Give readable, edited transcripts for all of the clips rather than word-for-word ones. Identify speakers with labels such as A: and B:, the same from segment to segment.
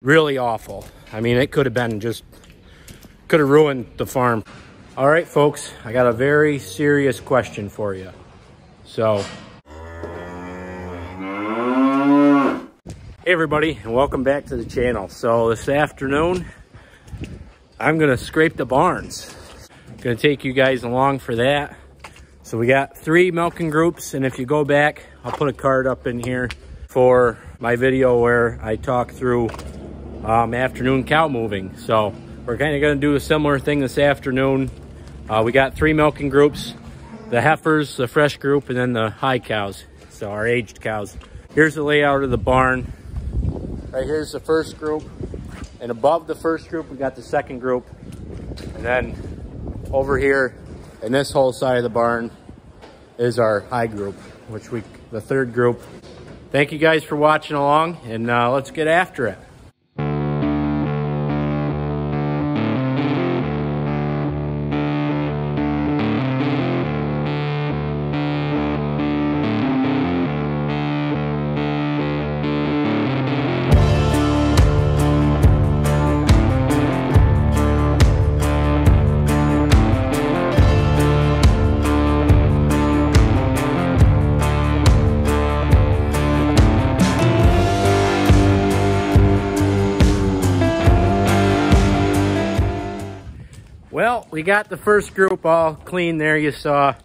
A: really awful. I mean, it could have ruined the farm. All right, folks, I got a very serious question for you. So, hey everybody, and welcome back to the channel. So this afternoon, I'm gonna scrape the barns. Gonna take you guys along for that. So we got 3 milking groups, and if you go back, I'll put a card up in here for my video where I talk through afternoon cow moving. So we're kind of gonna do a similar thing this afternoon. We got 3 milking groups, the heifers, the fresh group, and then the high cows, so our aged cows. Here's the layout of the barn. Right here's the first group, and above the first group we got the second group, and then over here in this whole side of the barn is our high group, the third group. Thank you guys for watching along, and let's get after it. Well, we got the first group all clean there, you saw.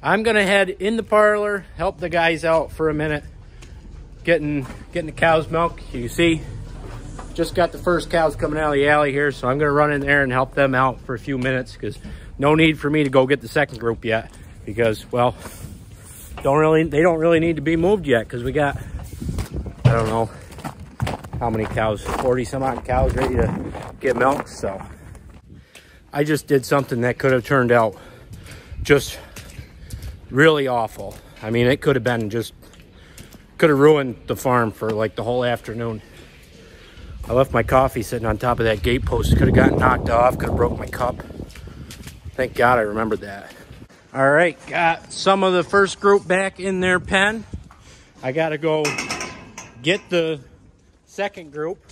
A: I'm gonna head in the parlor, help the guys out for a minute, getting the cows milk. You see, just got the first cows coming out of the alley here, so I'm gonna run in there and help them out for a few minutes, because no need for me to go get the second group yet, because, well, they don't really need to be moved yet, because we got, I don't know how many cows, 40 some odd cows ready to get milked. So I just did something that could have turned out just really awful. I mean, it could have ruined the farm for like the whole afternoon. I left my coffee sitting on top of that gate post. It could have gotten knocked off, could have broke my cup. Thank God I remembered that. All right, got some of the first group back in their pen. I gotta go get the second group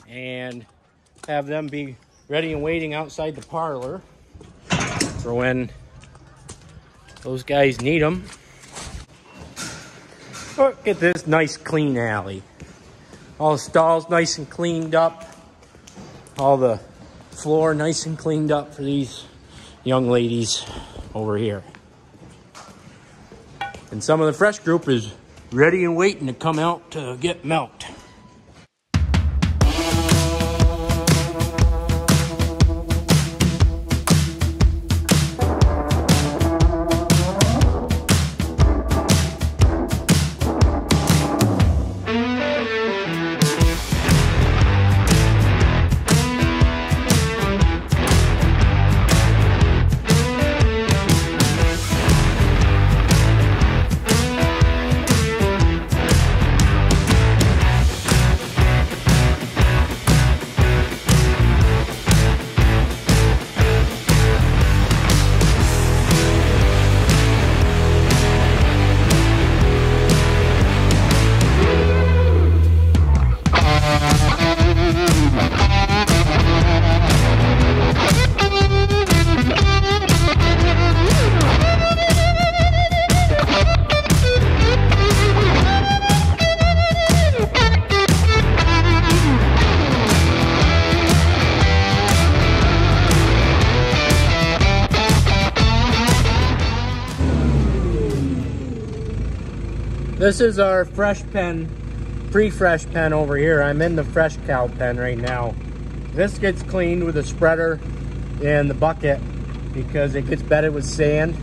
A: and have them be ready and waiting outside the parlor for when those guys need them. Look at this nice clean alley. All the stalls nice and cleaned up. All the floor nice and cleaned up for these young ladies over here. And some of the fresh group is ready and waiting to come out to get milked. This is our fresh pen, pre-fresh pen over here. I'm in the fresh cow pen right now. This gets cleaned with a spreader and the bucket because it gets bedded with sand,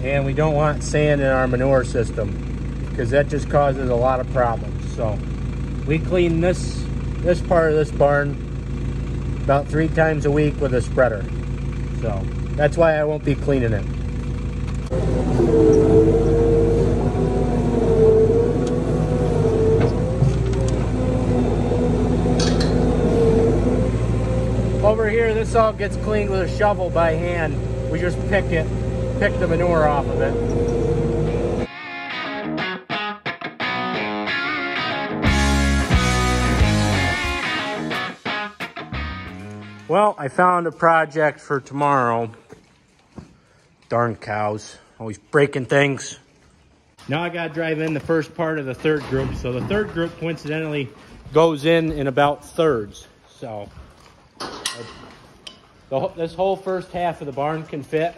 A: and we don't want sand in our manure system because that just causes a lot of problems. So we clean this part of this barn about 3 times a week with a spreader. So that's why I won't be cleaning it. Over here, this all gets cleaned with a shovel by hand. We just pick the manure off of it. Well, I found a project for tomorrow. Darn cows, always breaking things. Now I gotta drive in the first part of the third group. So the third group coincidentally goes in about thirds. So this whole first half of the barn can fit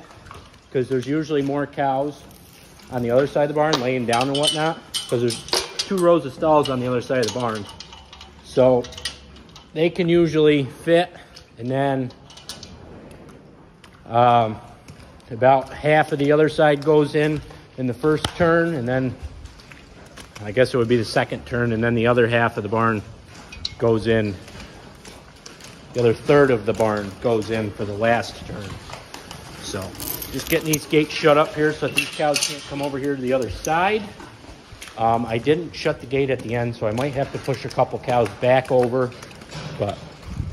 A: because there's usually more cows on the other side of the barn laying down and whatnot, because there's 2 rows of stalls on the other side of the barn. So they can usually fit, and then about half of the other side goes in the first turn, and then I guess it would be the second turn, and then the other half of the barn goes in. The other third of the barn goes in for the last turn. So just getting these gates shut up here so that these cows can't come over here to the other side. I didn't shut the gate at the end, so I might have to push a couple cows back over, but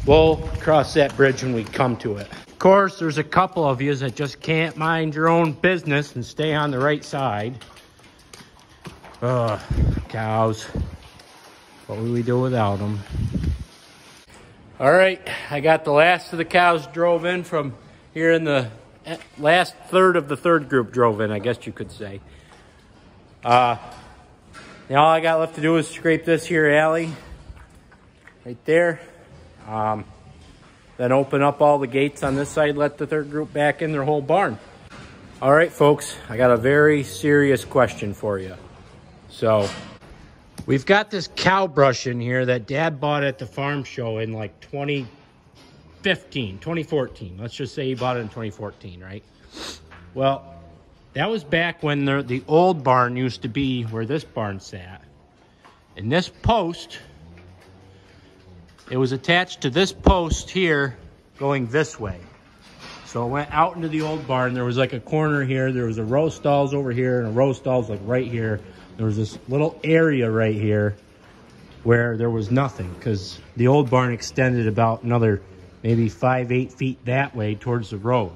A: we'll cross that bridge when we come to it. Of course, there's a couple of you that just can't mind your own business and stay on the right side. Cows. What would we do without them? All right, I got the last of the cows drove in from here in the last third of the third group drove in, I guess you could say. Now all I got left to do is scrape this here alley right there. Then open up all the gates on this side, let the third group back in their whole barn. All right, folks, I got a very serious question for you. So we've got this cow brush in here that Dad bought at the farm show in like 2014. Let's just say he bought it in 2014, right? Well, that was back when the old barn used to be where this barn sat. And this post, it was attached to this post here going this way. So it went out into the old barn. There was like a corner here. There was a row of stalls over here and a row of stalls like right here. There was this little area right here where there was nothing because the old barn extended about another maybe 5-8 feet that way towards the road.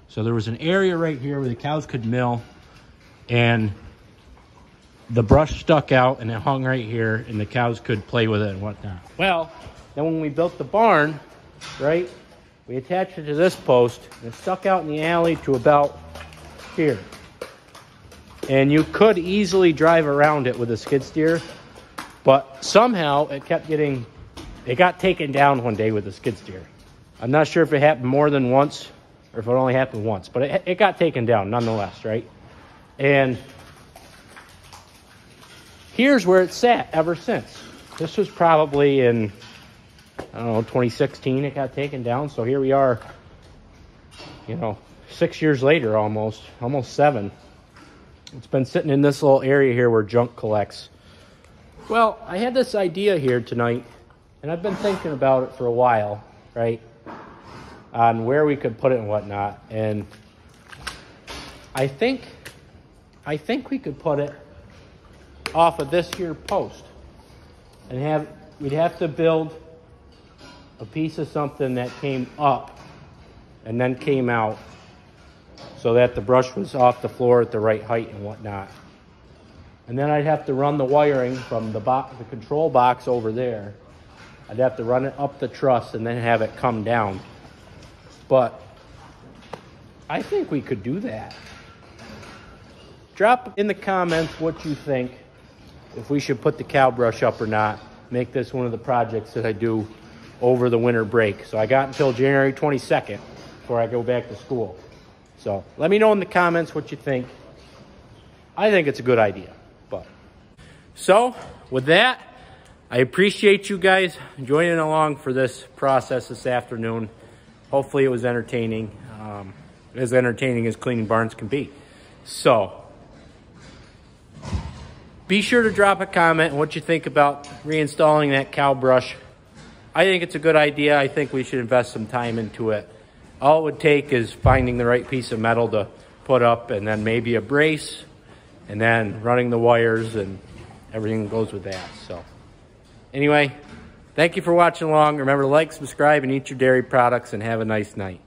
A: So there was an area right here where the cows could mill, and the brush stuck out and it hung right here and the cows could play with it and whatnot. Well, then when we built the barn, right, we attached it to this post and it stuck out in the alley to about here. And you could easily drive around it with a skid steer, but somehow it got taken down one day with a skid steer. I'm not sure if it happened more than once or if it only happened once, but it got taken down nonetheless, right? And here's where it sat ever since. This was probably in, I don't know, 2016 it got taken down. So here we are, 6 years later almost 7. It's been sitting in this little area here where junk collects. Well, I had this idea here tonight, and I've been thinking about it for a while, right? On where we could put it and whatnot. And I think we could put it off of this here post. And we'd have to build a piece of something that came up and then came out so that the brush was off the floor at the right height and whatnot. And then I'd have to run the wiring from the control box over there. I'd have to run it up the truss and then have it come down. But I think we could do that. Drop in the comments what you think, if we should put the cow brush up or not. Make this one of the projects that I do over the winter break. So I got until January 22nd before I go back to school. So let me know in the comments what you think. I think it's a good idea. So with that, I appreciate you guys joining along for this process this afternoon. Hopefully it was entertaining. As entertaining as cleaning barns can be. So be sure to drop a comment on what you think about reinstalling that cow brush. I think it's a good idea. I think we should invest some time into it. All it would take is finding the right piece of metal to put up, and then maybe a brace, and then running the wires, and everything goes with that. So anyway, thank you for watching along. Remember to like, subscribe, and eat your dairy products, and have a nice night.